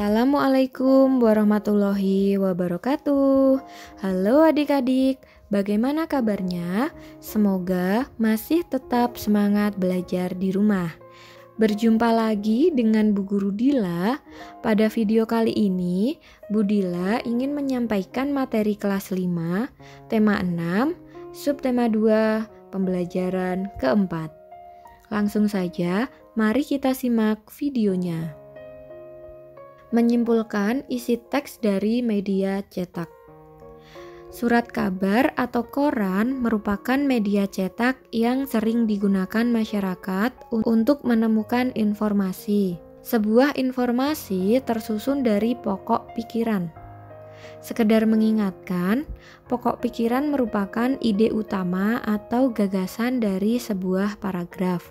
Assalamualaikum warahmatullahi wabarakatuh. Halo adik-adik, bagaimana kabarnya? Semoga masih tetap semangat belajar di rumah. Berjumpa lagi dengan Bu Guru Dila. Pada video kali ini, Bu Dila ingin menyampaikan materi kelas 5, tema 6, subtema 2, pembelajaran keempat. Langsung saja, mari kita simak videonya. Menyimpulkan isi teks dari media cetak. Surat kabar atau koran merupakan media cetak yang sering digunakan masyarakat untuk menemukan informasi. Sebuah informasi tersusun dari pokok pikiran. Sekedar mengingatkan, pokok pikiran merupakan ide utama atau gagasan dari sebuah paragraf.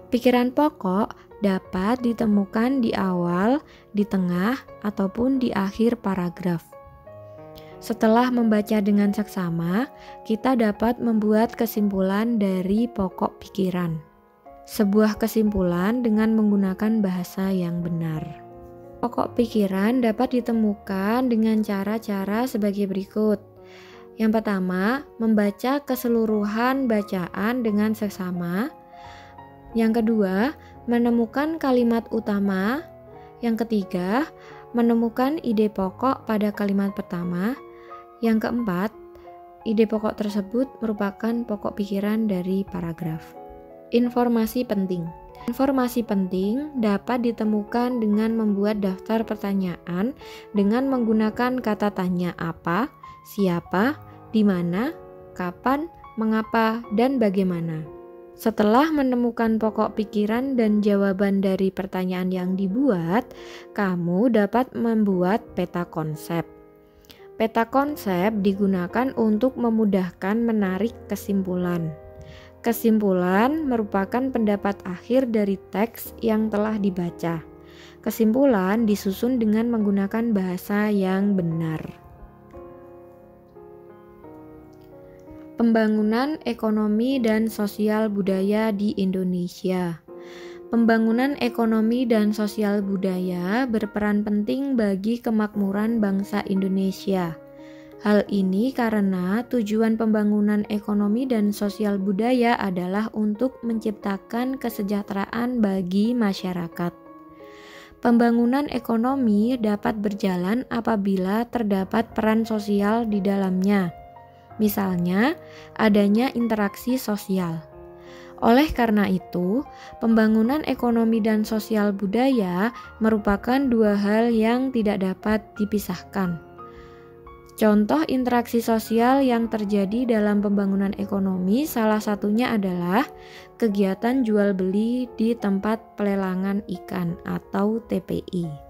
Pikiran pokok dapat ditemukan di awal, di tengah, ataupun di akhir paragraf. Setelah membaca dengan seksama, kita dapat membuat kesimpulan dari pokok pikiran. Sebuah kesimpulan dengan menggunakan bahasa yang benar. Pokok pikiran dapat ditemukan dengan cara-cara sebagai berikut. Yang pertama, membaca keseluruhan bacaan dengan seksama. Yang kedua, menemukan kalimat utama. Yang ketiga, menemukan ide pokok pada kalimat pertama. Yang keempat, ide pokok tersebut merupakan pokok pikiran dari paragraf. Informasi penting. Informasi penting dapat ditemukan dengan membuat daftar pertanyaan dengan menggunakan kata tanya apa, siapa, di mana, kapan, mengapa, dan bagaimana. Setelah menemukan pokok pikiran dan jawaban dari pertanyaan yang dibuat, kamu dapat membuat peta konsep. Peta konsep digunakan untuk memudahkan menarik kesimpulan. Kesimpulan merupakan pendapat akhir dari teks yang telah dibaca. Kesimpulan disusun dengan menggunakan bahasa yang benar. Pembangunan ekonomi dan sosial budaya di Indonesia. Pembangunan ekonomi dan sosial budaya berperan penting bagi kemakmuran bangsa Indonesia. Hal ini karena tujuan pembangunan ekonomi dan sosial budaya adalah untuk menciptakan kesejahteraan bagi masyarakat. Pembangunan ekonomi dapat berjalan apabila terdapat peran sosial di dalamnya. Misalnya, adanya interaksi sosial. Oleh karena itu, pembangunan ekonomi dan sosial budaya merupakan dua hal yang tidak dapat dipisahkan. Contoh interaksi sosial yang terjadi dalam pembangunan ekonomi salah satunya adalah kegiatan jual beli di tempat pelelangan ikan atau TPI.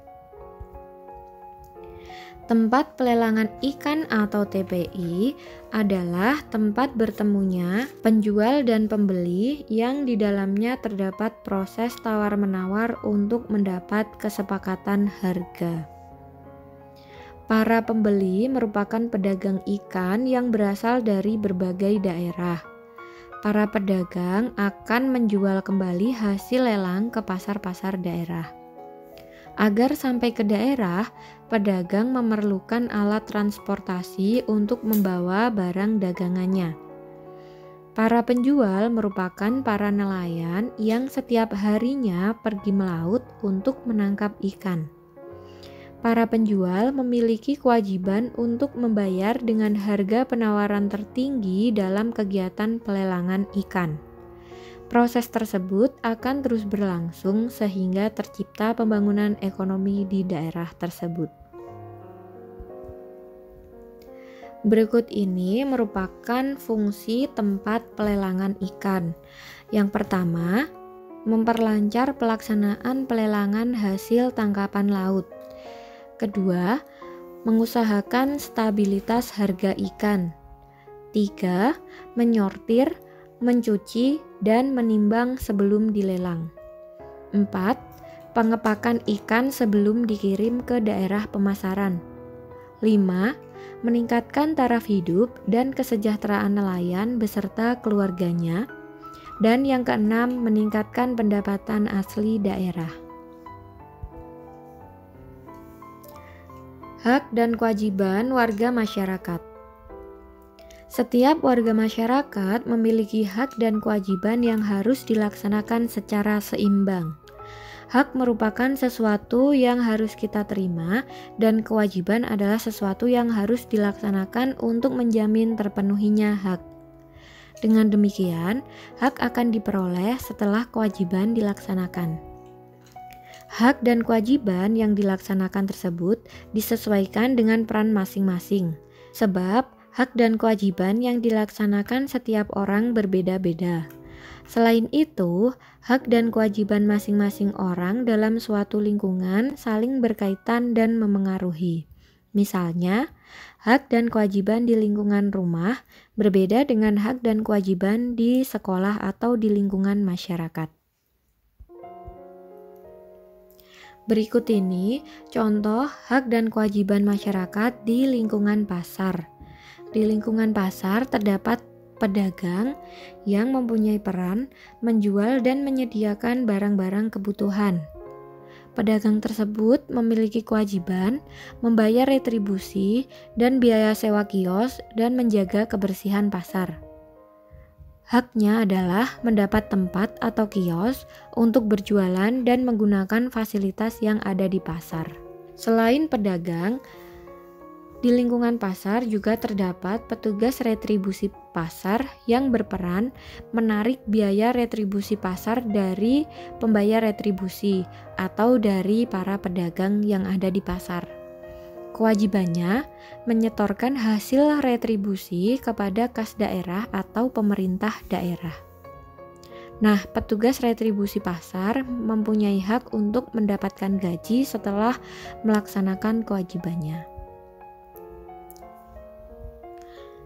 Tempat pelelangan ikan atau TPI adalah tempat bertemunya penjual dan pembeli yang di dalamnya terdapat proses tawar-menawar untuk mendapat kesepakatan harga. Para pembeli merupakan pedagang ikan yang berasal dari berbagai daerah. Para pedagang akan menjual kembali hasil lelang ke pasar-pasar daerah. Agar sampai ke daerah, pedagang memerlukan alat transportasi untuk membawa barang dagangannya. Para penjual merupakan para nelayan yang setiap harinya pergi melaut untuk menangkap ikan. Para penjual memiliki kewajiban untuk membayar dengan harga penawaran tertinggi dalam kegiatan pelelangan ikan. Proses tersebut akan terus berlangsung sehingga tercipta pembangunan ekonomi di daerah tersebut. Berikut ini merupakan fungsi tempat pelelangan ikan. Yang pertama, memperlancar pelaksanaan pelelangan hasil tangkapan laut. Kedua, mengusahakan stabilitas harga ikan. 3. Menyortir, mencuci, dan menimbang sebelum dilelang. 4. Pengepakan ikan sebelum dikirim ke daerah pemasaran. 5. Meningkatkan taraf hidup dan kesejahteraan nelayan beserta keluarganya. Dan yang keenam, meningkatkan pendapatan asli daerah. Hak dan kewajiban warga masyarakat. Setiap warga masyarakat memiliki hak dan kewajiban yang harus dilaksanakan secara seimbang. Hak merupakan sesuatu yang harus kita terima, dan kewajiban adalah sesuatu yang harus dilaksanakan untuk menjamin terpenuhinya hak. Dengan demikian, hak akan diperoleh setelah kewajiban dilaksanakan. Hak dan kewajiban yang dilaksanakan tersebut disesuaikan dengan peran masing-masing, sebab hak dan kewajiban yang dilaksanakan setiap orang berbeda-beda. Selain itu, hak dan kewajiban masing-masing orang dalam suatu lingkungan saling berkaitan dan memengaruhi. Misalnya, hak dan kewajiban di lingkungan rumah berbeda dengan hak dan kewajiban di sekolah atau di lingkungan masyarakat. Berikut ini contoh hak dan kewajiban masyarakat di lingkungan pasar. Di lingkungan pasar terdapat pedagang yang mempunyai peran menjual dan menyediakan barang-barang kebutuhan. Pedagang tersebut memiliki kewajiban membayar retribusi dan biaya sewa kios dan menjaga kebersihan pasar. Haknya adalah mendapat tempat atau kios untuk berjualan dan menggunakan fasilitas yang ada di pasar. Selain pedagang, di lingkungan pasar juga terdapat petugas retribusi pasar yang berperan menarik biaya retribusi pasar dari pembayar retribusi atau dari para pedagang yang ada di pasar. Kewajibannya menyetorkan hasil retribusi kepada kas daerah atau pemerintah daerah. Nah, petugas retribusi pasar mempunyai hak untuk mendapatkan gaji setelah melaksanakan kewajibannya.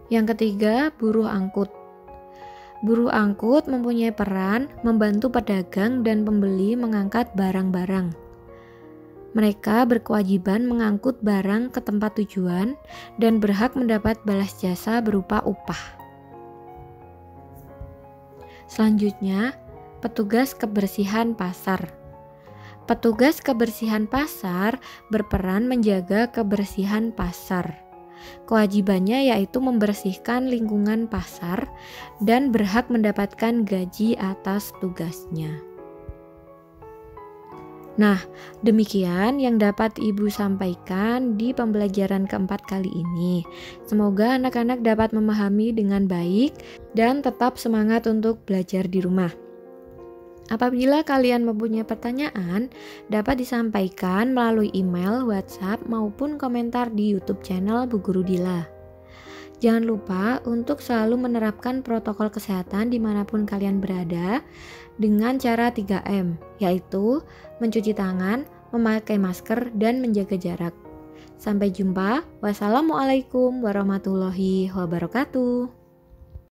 Yang ketiga, buruh angkut. Buruh angkut mempunyai peran membantu pedagang dan pembeli mengangkat barang-barang. Mereka berkewajiban mengangkut barang ke tempat tujuan dan berhak mendapat balas jasa berupa upah. Selanjutnya, petugas kebersihan pasar. Petugas kebersihan pasar berperan menjaga kebersihan pasar. Kewajibannya yaitu membersihkan lingkungan pasar dan berhak mendapatkan gaji atas tugasnya. Nah, demikian yang dapat Ibu sampaikan di pembelajaran keempat kali ini. Semoga anak-anak dapat memahami dengan baik dan tetap semangat untuk belajar di rumah. Apabila kalian mempunyai pertanyaan, dapat disampaikan melalui email, WhatsApp, maupun komentar di YouTube channel Bu Guru Dila. Jangan lupa untuk selalu menerapkan protokol kesehatan dimanapun kalian berada dengan cara 3M, yaitu mencuci tangan, memakai masker, dan menjaga jarak. Sampai jumpa. Wassalamualaikum warahmatullahi wabarakatuh.